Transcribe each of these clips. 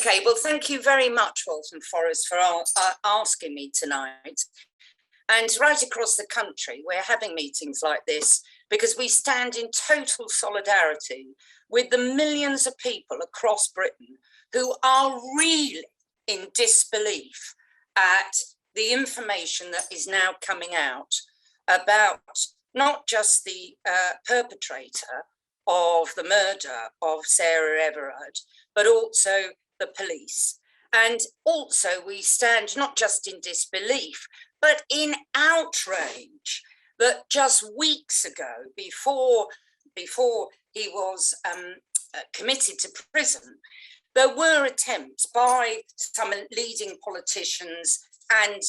Okay, well, thank you very much, Walton Forest, for asking me tonight. And right across the country, we're having meetings like this because we stand in total solidarity with the millions of people across Britain who are really in disbelief at the information that is now coming out about not just the perpetrator of the murder of Sarah Everard, but also the police. And also we stand not just in disbelief, but in outrage that just weeks ago, before he was committed to prison, there were attempts by some leading politicians and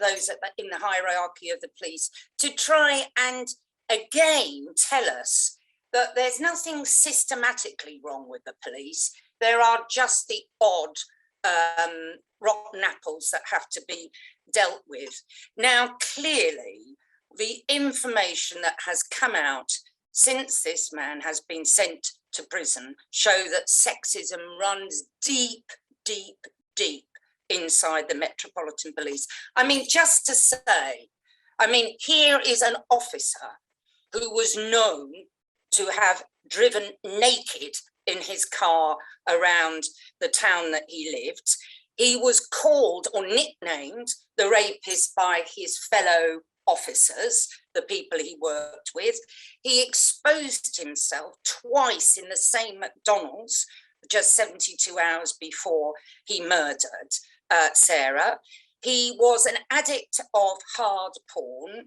those in the hierarchy of the police to try and again tell us that there's nothing systematically wrong with the police. There are just the odd rotten apples that have to be dealt with. Now, clearly, the information that has come out since this man has been sent to prison show that sexism runs deep, deep, deep inside the Metropolitan Police. I mean, just to say, here is an officer who was known to have driven naked in his car around the town that he lived. He was called or nicknamed the rapist by his fellow officers, the people he worked with. He exposed himself twice in the same McDonald's just 72 hours before he murdered Sarah. He was an addict of hard porn.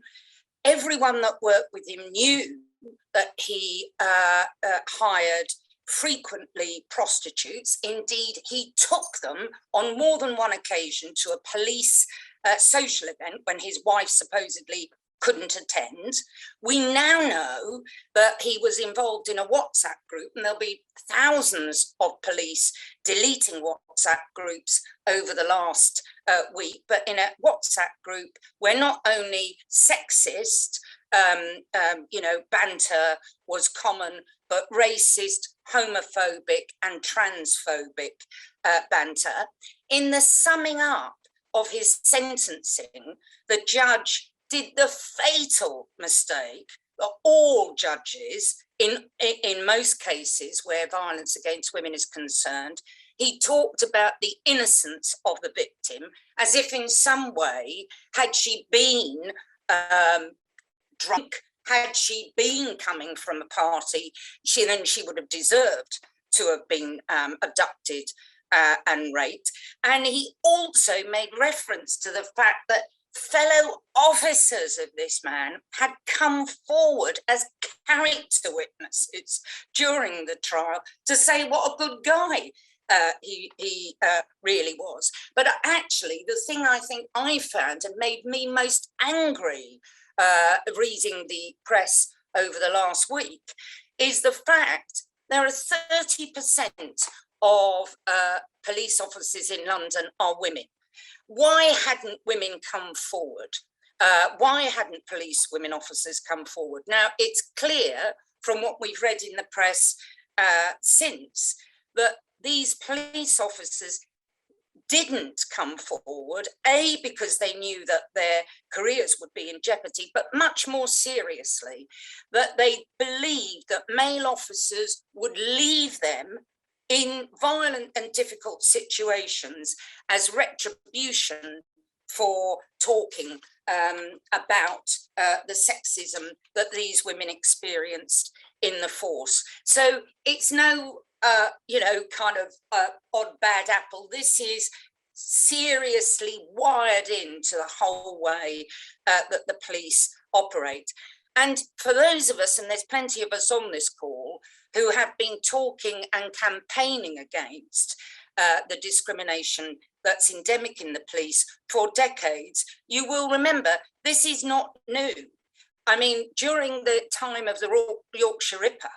Everyone that worked with him knew that he hired frequently prostitutes. Indeed, he took them on more than one occasion to a police social event when his wife supposedly couldn't attend. We now know that he was involved in a WhatsApp group, and there'll be thousands of police deleting WhatsApp groups over the last week, but in a WhatsApp group where not only sexist, banter was common, but racist, homophobic and transphobic banter. In the summing up of his sentencing, the judge did the fatal mistake that all judges, in most cases where violence against women is concerned, he talked about the innocence of the victim as if in some way, had she been drunk, had she been coming from a party, she would have deserved to have been abducted and raped. And he also made reference to the fact that fellow officers of this man had come forward as character witnesses during the trial to say what a good guy he really was. But actually, the thing I think I found and made me most angry reading the press over the last week is the fact there are 30% of police officers in London are women. Why hadn't women come forward? Why hadn't police women officers come forward? Now, it's clear from what we've read in the press since that these police officers didn't come forward, A, because they knew that their careers would be in jeopardy, but much more seriously, that they believed that male officers would leave them in violent and difficult situations as retribution for talking about the sexism that these women experienced in the force. So it's no odd bad apple. This is seriously wired into the whole way that the police operate. And for those of us, and there's plenty of us on this call, who have been talking and campaigning against the discrimination that's endemic in the police for decades, you will remember this is not new. I mean, during the time of the Yorkshire Ripper,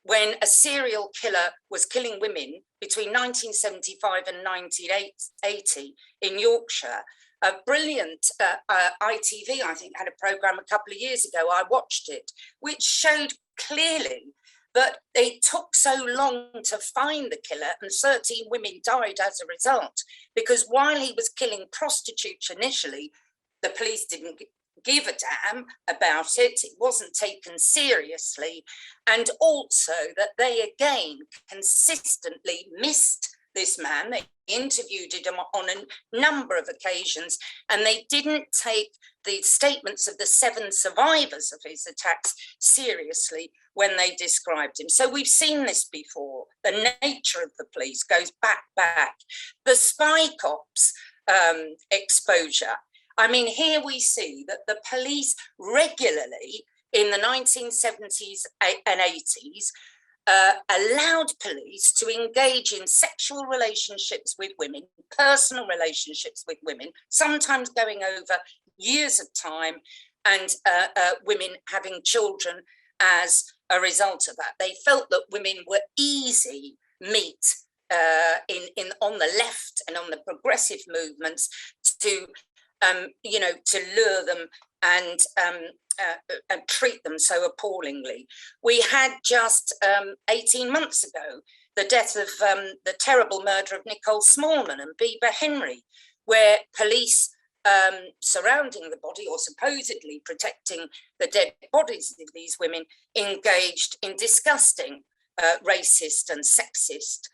when a serial killer was killing women between 1975 and 1980 in Yorkshire, a brilliant ITV, I think, had a programme a couple of years ago, I watched it, which showed clearly But it took so long to find the killer, and 13 women died as a result, because while he was killing prostitutes initially, the police didn't give a damn about it. It wasn't taken seriously. And also that they again consistently missed this man. They interviewed him on a number of occasions, and they didn't take the statements of the 7 survivors of his attacks seriously when they described him. So we've seen this before. The nature of the police goes back. The spy cops exposure. I mean, here we see that the police regularly in the 1970s and 80s allowed police to engage in sexual relationships with women, personal relationships with women, sometimes going over years of time, and women having children as a result of that. They felt that women were easy meat on the left and on the progressive movements to lure them and treat them so appallingly. We had just 18 months ago the death of the terrible murder of Nicole Smallman and Bieber Henry, where police surrounding the body, or supposedly protecting the dead bodies of these women, engaged in disgusting racist and sexist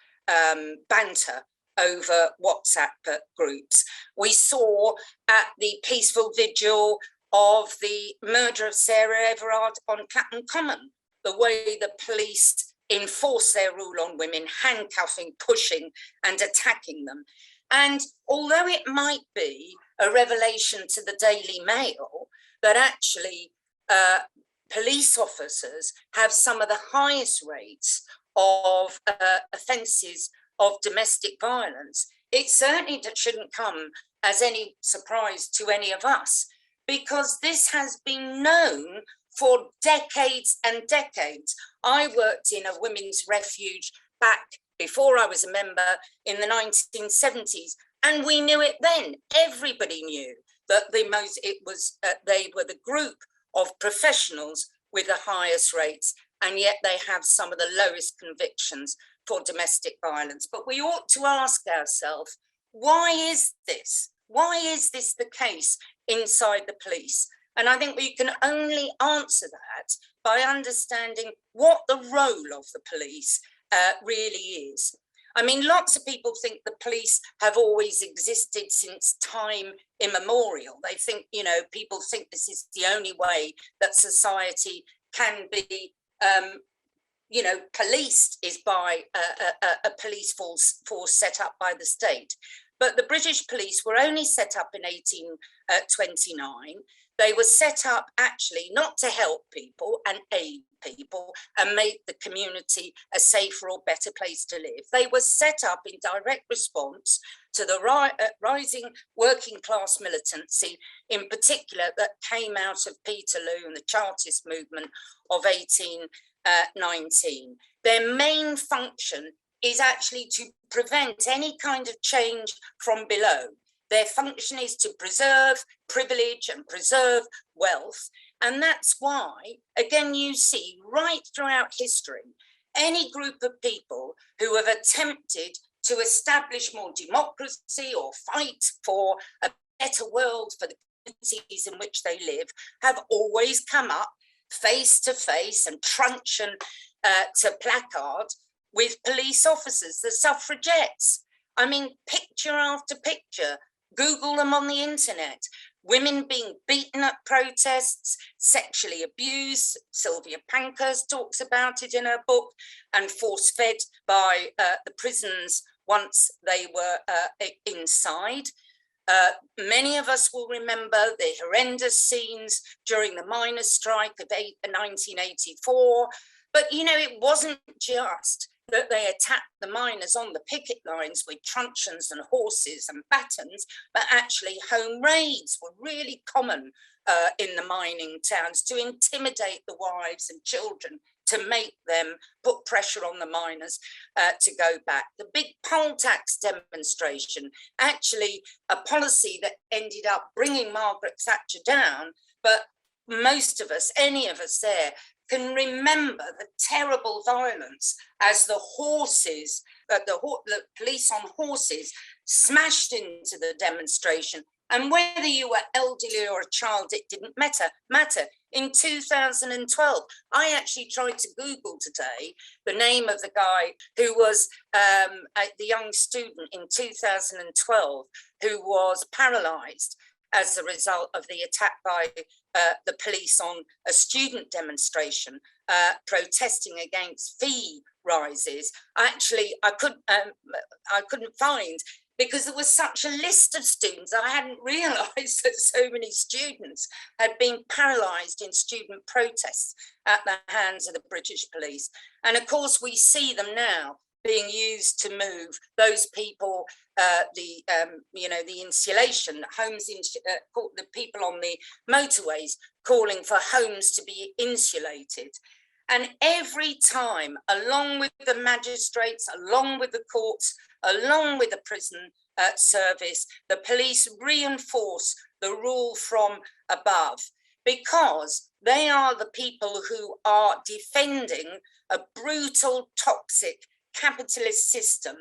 banter over WhatsApp groups. We saw at the peaceful vigil of the murder of Sarah Everard on Clapham Common, the way the police enforce their rule on women, handcuffing, pushing and attacking them. And although it might be a revelation to the Daily Mail that actually police officers have some of the highest rates of offences of domestic violence, it certainly shouldn't come as any surprise to any of us, because this has been known for decades and decades. I worked in a women's refuge back before I was a member in the 1970s, and we knew it then. Everybody knew that they were the group of professionals with the highest rates, and yet they have some of the lowest convictions for domestic violence. But we ought to ask ourselves, why is this? Why is this the case inside the police? And I think we can only answer that by understanding what the role of the police really is. I mean, lots of people think the police have always existed since time immemorial. They think, people think this is the only way that society can be policed, is by a police force set up by the state. But the British police were only set up in 1829. They were set up actually not to help people and aid people and make the community a safer or better place to live. They were set up in direct response to the rising working class militancy, in particular, that came out of Peterloo and the Chartist movement of 1819. Their main function is actually to prevent any kind of change from below. Their function is to preserve privilege and preserve wealth. And that's why, again, you see right throughout history, any group of people who have attempted to establish more democracy or fight for a better world for the communities in which they live have always come up face to face and truncheon to placard with police officers, the suffragettes. I mean, picture after picture, Google them on the internet. Women being beaten at protests, sexually abused. Sylvia Pankhurst talks about it in her book, and force-fed by the prisons once they were inside. Many of us will remember the horrendous scenes during the miners' strike of 1984. But, it wasn't just that they attacked the miners on the picket lines with truncheons and horses and batons, but actually home raids were really common in the mining towns to intimidate the wives and children, to make them put pressure on the miners to go back. The big poll tax demonstration, actually a policy that ended up bringing Margaret Thatcher down, but most of us, any of us there, can remember the terrible violence as the horses, the police on horses smashed into the demonstration. And whether you were elderly or a child, it didn't matter. In 2012, I actually tried to Google today the name of the guy who was the young student in 2012 who was paralysed as a result of the attack by the police on a student demonstration protesting against fee rises. Actually, I couldn't find, because there was such a list of students. I hadn't realised that so many students had been paralysed in student protests at the hands of the British police. And of course, we see them now being used to move those people, the insulation, the people on the motorways calling for homes to be insulated. And every time, along with the magistrates, along with the courts, along with the prison service, the police reinforce the rule from above, because they are the people who are defending a brutal, toxic, capitalist system.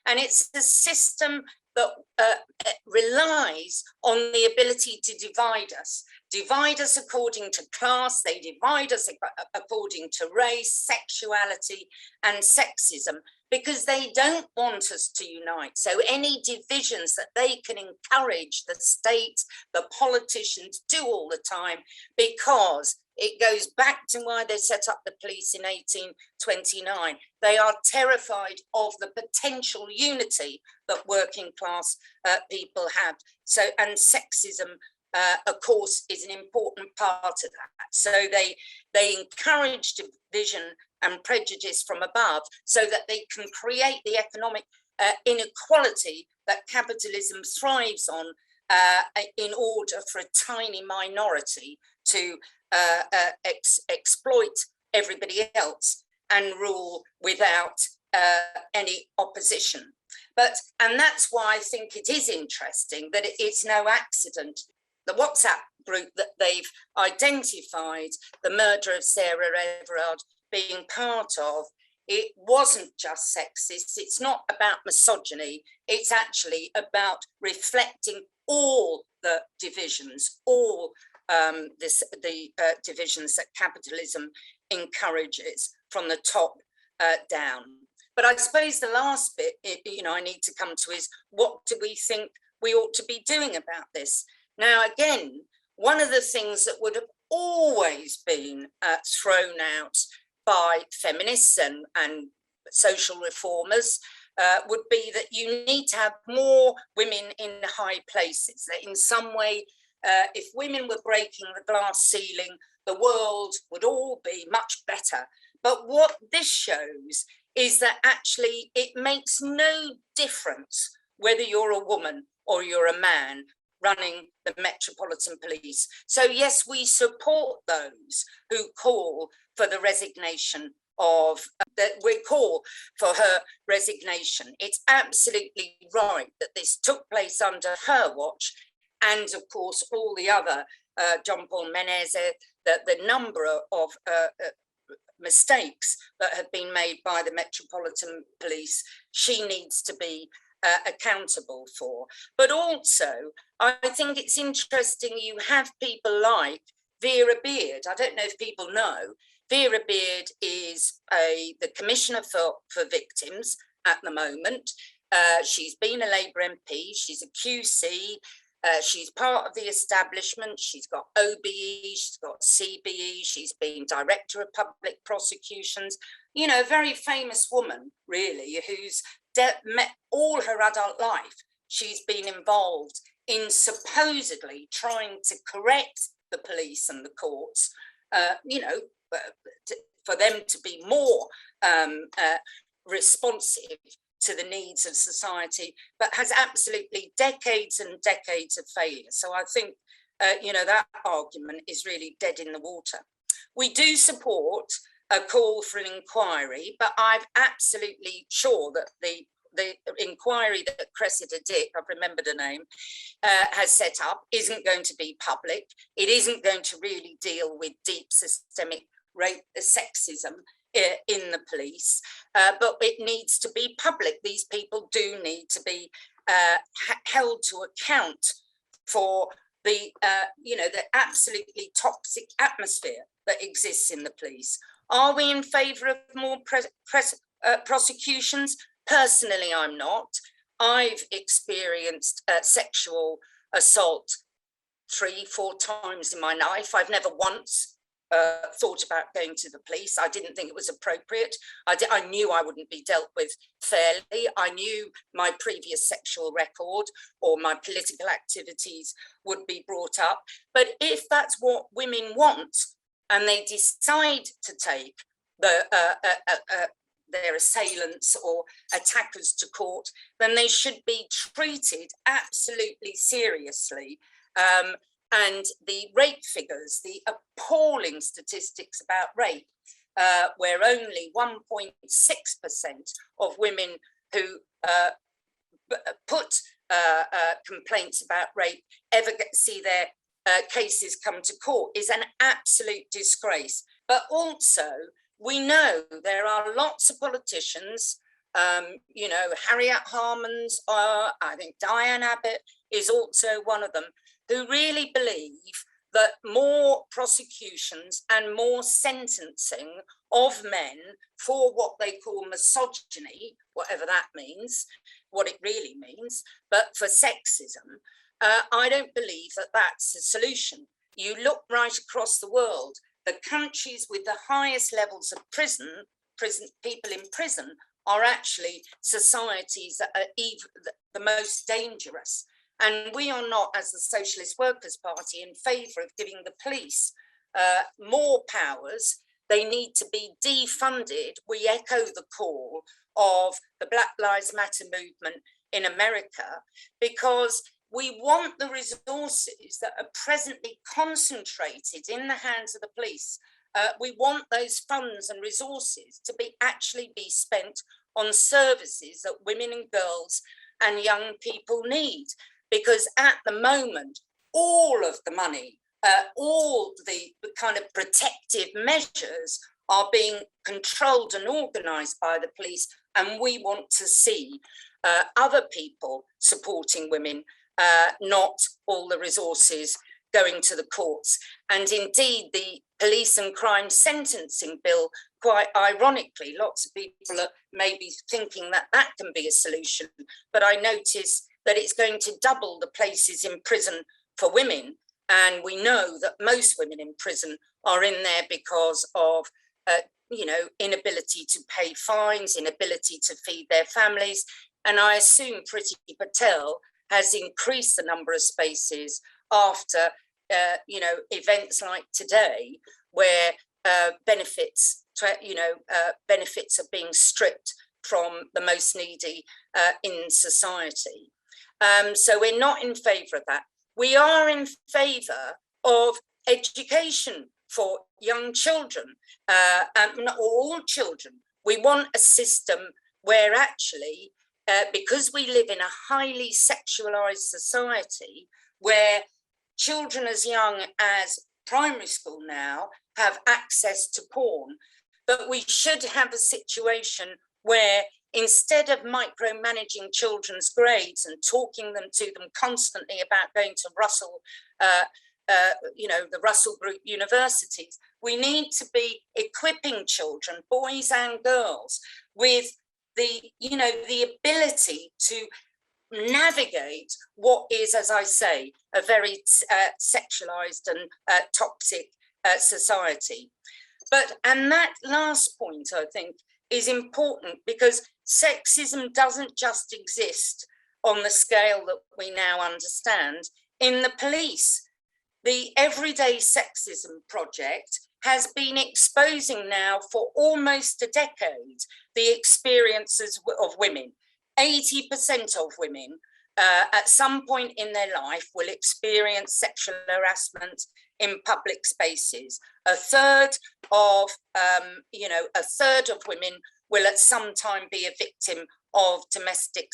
And it's a system that relies on the ability to divide us according to class. They divide us according to race, sexuality, and sexism, because they don't want us to unite. So any divisions that they can encourage the state, the politicians do all the time, because it goes back to why they set up the police in 1829. They are terrified of the potential unity that working class people have. So, and sexism, of course, is an important part of that. So they encourage division and prejudice from above, so that they can create the economic inequality that capitalism thrives on, in order for a tiny minority to exploit everybody else and rule without any opposition. And that's why I think it is interesting that it's no accident the WhatsApp group that they've identified the murder of Sarah Everard being part of, it wasn't just sexist. It's not about misogyny. It's actually about reflecting all the divisions, all the divisions that capitalism encourages from the top down. But I suppose the last bit, I need to come to is, what do we think we ought to be doing about this? Now, again, one of the things that would have always been thrown out by feminists and social reformers would be that you need to have more women in high places, that in some way, if women were breaking the glass ceiling, the world would all be much better. But what this shows is that actually it makes no difference whether you're a woman or you're a man running the Metropolitan Police. So yes, we support those who call for the resignation of, we call for her resignation. It's absolutely right that this took place under her watch, and of course all the other, John Paul Menezes, the number of mistakes that have been made by the Metropolitan Police, she needs to be accountable for. But also, I think it's interesting you have people like Vera Beard. I don't know if people know, Vera Beard is the Commissioner for Victims at the moment. She's been a Labour MP, she's a QC, she's part of the establishment, she's got OBE, she's got CBE, she's been Director of Public Prosecutions, a very famous woman, really, who's met all her adult life. She's been involved in supposedly trying to correct the police and the courts, for them to be more responsive to the needs of society, but has absolutely decades and decades of failure. So I think, that argument is really dead in the water. We do support a call for an inquiry, but I'm absolutely sure that the inquiry that Cressida Dick, I've remembered her name, has set up isn't going to be public. It isn't going to really deal with deep systemic sexism in the police, but it needs to be public. These people do need to be held to account for the the absolutely toxic atmosphere that exists in the police. Are we in favour of more prosecutions? Personally, I'm not. I've experienced sexual assault 3-4 times in my life. I've never once thought about going to the police. I didn't think it was appropriate. I knew I wouldn't be dealt with fairly. I knew my previous sexual record or my political activities would be brought up. But if that's what women want and they decide to take their assailants or attackers to court, then they should be treated absolutely seriously. And the rape figures, the appalling statistics about rape, where only 1.6% of women who put complaints about rape ever see their cases come to court, is an absolute disgrace. But also, we know there are lots of politicians, Harriet Harman's, I think Diane Abbott is also one of them, who really believe that more prosecutions and more sentencing of men for what they call misogyny, whatever that means, what it really means, but for sexism, I don't believe that that's the solution. You look right across the world, the countries with the highest levels of prison people in prison are actually societies that are even the most dangerous. And we are not, as the Socialist Workers' Party, in favour of giving the police more powers. They need to be defunded. We echo the call of the Black Lives Matter movement in America, because we want the resources that are presently concentrated in the hands of the police. We want those funds and resources to actually be spent on services that women and girls and young people need. Because at the moment, all of the money, all the kind of protective measures are being controlled and organised by the police. And we want to see other people supporting women, not all the resources going to the courts. And indeed, the police and crime sentencing bill, quite ironically, lots of people are maybe thinking that that can be a solution. But I notice that it's going to double the places in prison for women. And we know that most women in prison are in there because of, inability to pay fines, inability to feed their families. And I assume Priti Patel has increased the number of spaces after, events like today, where benefits are being stripped from the most needy in society. So we're not in favour of that. We are in favour of education for young children, not all children. We want a system where actually, because we live in a highly sexualised society, where children as young as primary school now have access to porn, but we should have a situation where instead of micromanaging children's grades and talking to them constantly about going to Russell, the Russell Group universities, we need to be equipping children, boys and girls, with the ability to navigate what is, as I say, a very sexualized and toxic society. And that last point, I think, is important, because sexism doesn't just exist on the scale that we now understand in the police. The Everyday Sexism Project has been exposing now for almost a decade the experiences of women. 80% of women at some point in their life will experience sexual harassment in public spaces. A third of women will at some time be a victim of domestic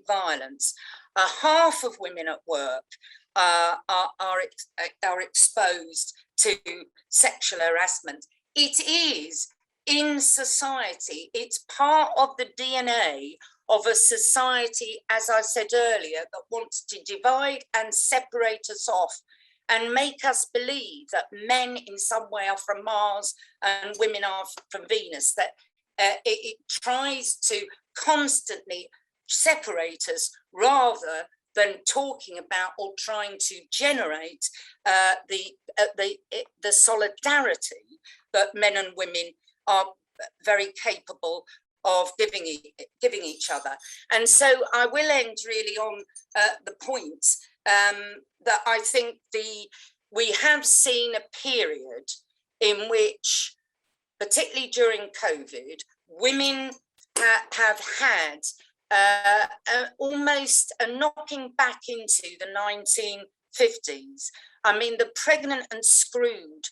violence. Half of women at work are exposed to sexual harassment. It is in society. It's part of the DNA of a society, as I said earlier, that wants to divide and separate us off and make us believe that men in some way are from Mars and women are from Venus, that it tries to constantly separate us rather than talking about or trying to generate the solidarity that men and women are very capable of giving each other. And so I will end really on the point that I think we have seen a period in which, particularly during COVID, women have had almost a knocking back into the 1950s. I mean, the Pregnant and Screwed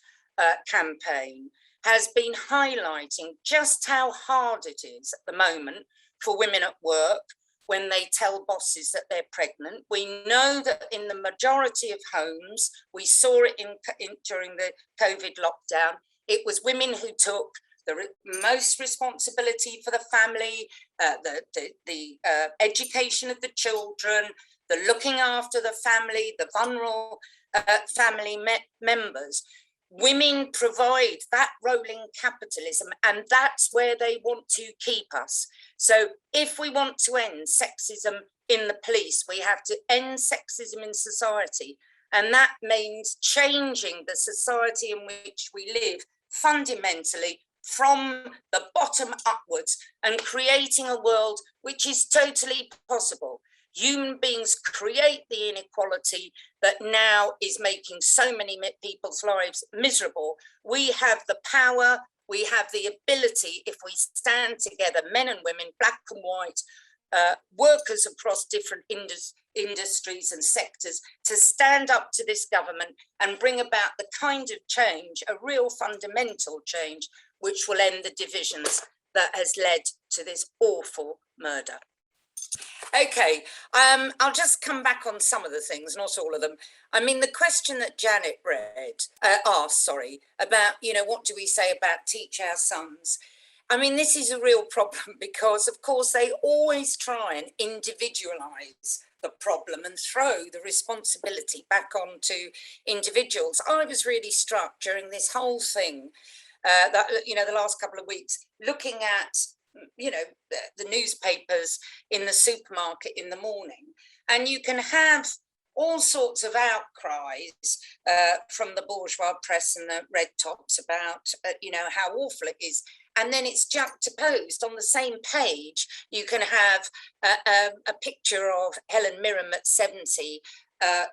campaign has been highlighting just how hard it is at the moment for women at work when they tell bosses that they're pregnant. We know that in the majority of homes, we saw it during the COVID lockdown, it was women who took the most responsibility for the family, the education of the children, the looking after the family, the vulnerable family members. Women provide that rolling capitalism, and that's where they want to keep us. So if we want to end sexism in the police, we have to end sexism in society. And that means changing the society in which we live fundamentally from the bottom upwards and creating a world which is totally possible. Human beings create the inequality that now is making so many people's lives miserable. We have the power, we have the ability, if we stand together, men and women, black and white, workers across different industries and sectors, to stand up to this government and bring about the kind of change, a real fundamental change, which will end the divisions that has led to this awful murder. Okay, I'll just come back on some of the things, not all of them. I mean, the question that Janet asked, about, what do we say about teach our sons? I mean, this is a real problem because, of course, they always try and individualize the problem and throw the responsibility back onto individuals. I was really struck during this whole thing, the last couple of weeks, looking at the newspapers in the supermarket in the morning, and you can have all sorts of outcries from the bourgeois press and the red tops about how awful it is, and then it's juxtaposed on the same page. You can have a picture of Helen Mirren at 70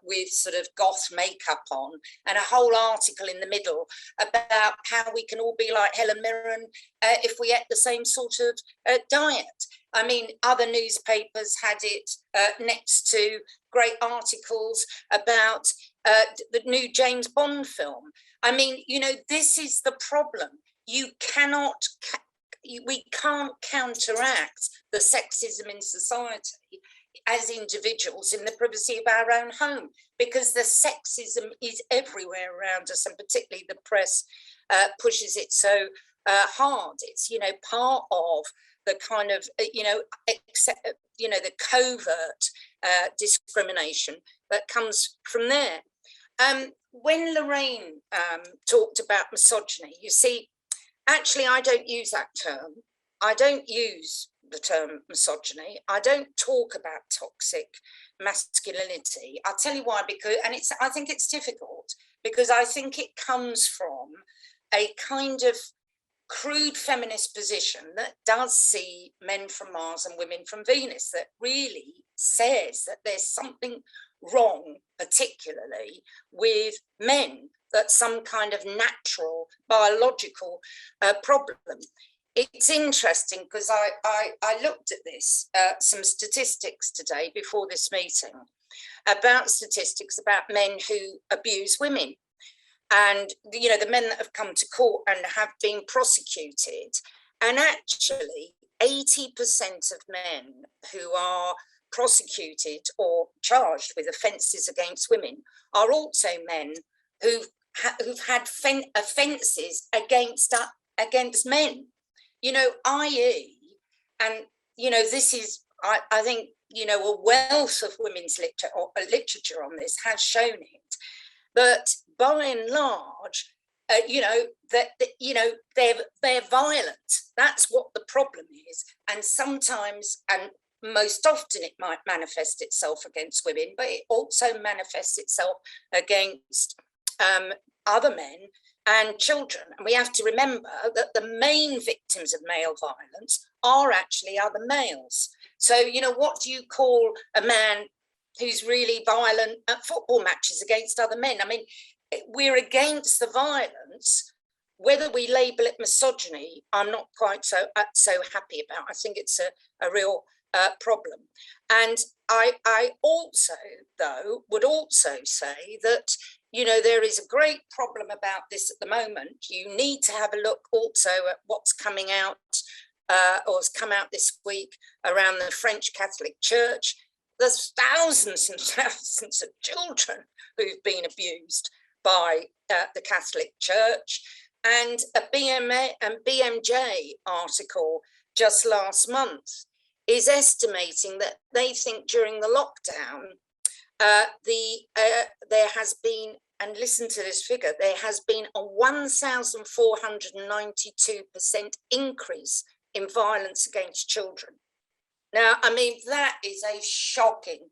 with sort of goth makeup on, and a whole article in the middle about how we can all be like Helen Mirren if we ate the same sort of diet. I mean, other newspapers had it next to great articles about the new James Bond film. I mean, this is the problem. We can't counteract the sexism in society as individuals in the privacy of our own home, because the sexism is everywhere around us, and particularly the press pushes it so hard. It's part of the kind of the covert discrimination that comes from there. When Lorraine talked about misogyny, you see, actually I don't use that term. I don't use the term misogyny. I don't talk about toxic masculinity. I'll tell you why, I think it's difficult because I think it comes from a kind of crude feminist position that does see men from Mars and women from Venus, that really says that there's something wrong, particularly with men, that's some kind of natural biological problem. It's interesting because I looked at this, some statistics today before this meeting, about statistics about men who abuse women. And, the men that have come to court and have been prosecuted. And actually, 80% of men who are prosecuted or charged with offences against women are also men who've who've had offences against men, i.e., and this is, I think, a wealth of women's literature on this has shown it, that by and large, they're violent. That's what the problem is. And sometimes, and most often, it might manifest itself against women, but it also manifests itself against other men and children. And we have to remember that the main victims of male violence are actually other males. So, what do you call a man who's really violent at football matches against other men? I mean, we're against the violence. Whether we label it misogyny, I'm not quite so happy about. I think it's a real problem. And I also, though, would also say that, there is a great problem about this at the moment. You need to have a look also at what's coming out or has come out this week around the French Catholic Church. There's thousands and thousands of children who've been abused by the Catholic Church. And a BMJ article just last month is estimating that they think during the lockdown, there has been, and listen to this figure, there has been a 1,492% increase in violence against children. Now, I mean, that is a shocking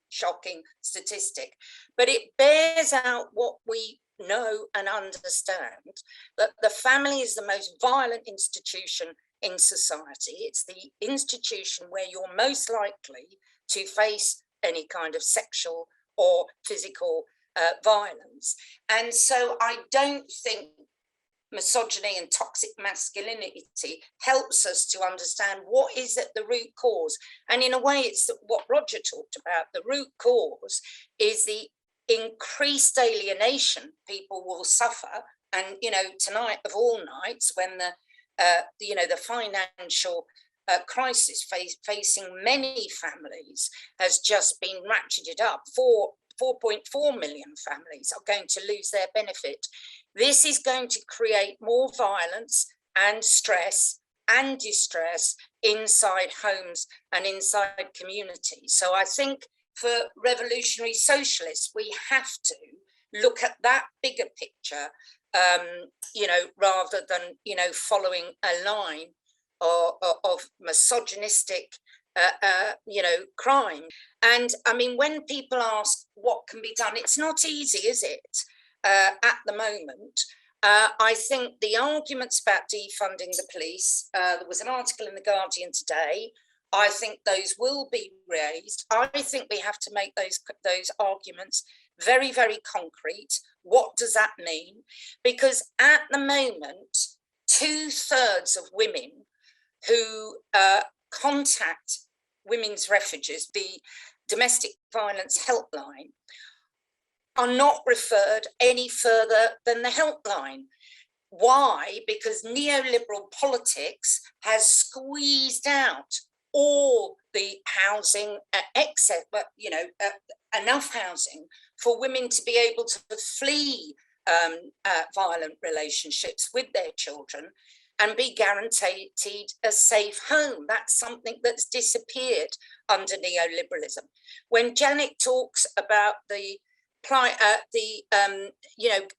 statistic, but it bears out what we know and understand, that the family is the most violent institution in society. It's the institution where you're most likely to face any kind of sexual or physical violence. And so I don't think misogyny and toxic masculinity helps us to understand what is at the root cause. And in a way, it's what Roger talked about. The root cause is the increased alienation people will suffer. And, tonight of all nights, when the financial crisis facing many families has just been ratcheted up, 4.4 million families are going to lose their benefit. This is going to create more violence and stress and distress inside homes and inside communities. So I think for revolutionary socialists, we have to look at that bigger picture, rather than, following a line of misogynistic crime. And I mean, when people ask what can be done, it's not easy, is it? At the moment, I think the arguments about defunding the police, there was an article in The Guardian today. I think those will be raised. I think we have to make those arguments very, very concrete. What does that mean? Because at the moment, 2/3 of women who contact women's refuges, the domestic violence helpline, are not referred any further than the helpline. Why? Because neoliberal politics has squeezed out all the housing excess, but enough housing for women to be able to flee violent relationships with their children and be guaranteed a safe home. That's something that's disappeared under neoliberalism. When Janet talks about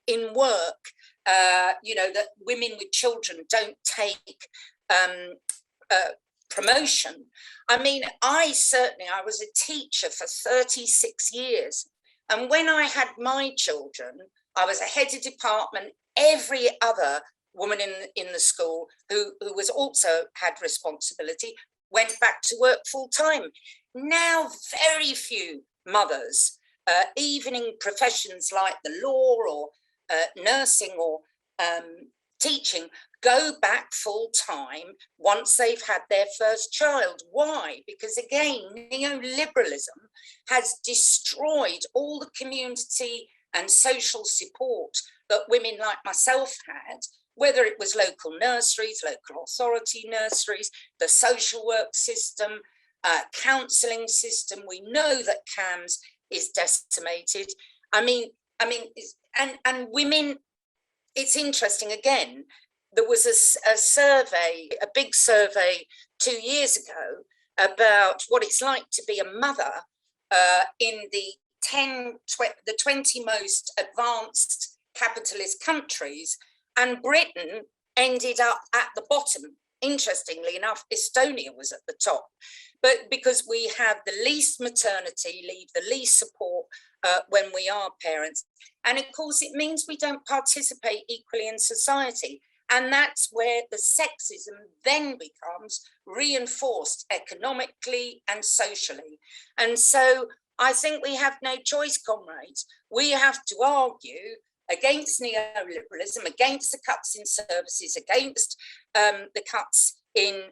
in work, that women with children don't take promotion. I mean, I was a teacher for 36 years. And when I had my children, I was a head of department. Every other woman in the school who was also had responsibility went back to work full time. Now, very few mothers, even in professions like the law or nursing or teaching, go back full time once they've had their first child. Why? Because again, neoliberalism has destroyed all the community and social support that women like myself had, whether it was local nurseries, local authority nurseries, the social work system, counselling system. We know that CAMHS is decimated. And women it's interesting again. There was a survey, a big survey 2 years ago about what it's like to be a mother in the 20 most advanced capitalist countries, and Britain ended up at the bottom. Interestingly enough, Estonia was at the top, but because we have the least maternity leave, the least support when we are parents. And of course, it means we don't participate equally in society. And that's where the sexism then becomes reinforced economically and socially. And so I think we have no choice, comrades. We have to argue against neoliberalism, against the cuts in services, against the cuts in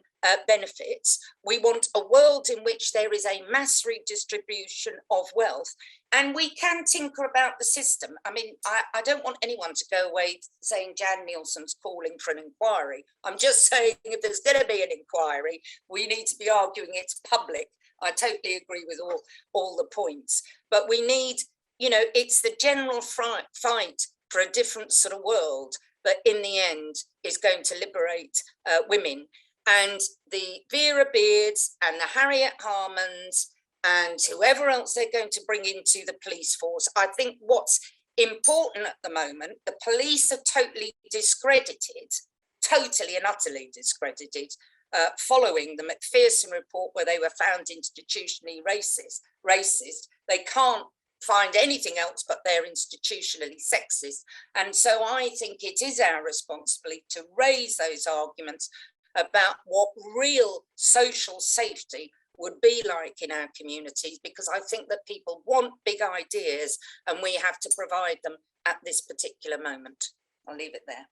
benefits. We want a world in which there is a mass redistribution of wealth, and we can tinker about the system. I mean, I don't want anyone to go away saying Jan Nielson's calling for an inquiry. I'm just saying, if there's going to be an inquiry, we need to be arguing it's public. I totally agree with all the points, but we need, you know, it's the general fight for a different sort of world that in the end is going to liberate women. And the Vera Beards and the Harriet Harmans and whoever else they're going to bring into the police force, I think what's important at the moment, the police are totally discredited, totally and utterly discredited, following the Macpherson report where they were found institutionally racist. They can't find anything else but they're institutionally sexist. And so I think it is our responsibility to raise those arguments about what real social safety would be like in our communities, because I think that people want big ideas and we have to provide them at this particular moment. I'll leave it there.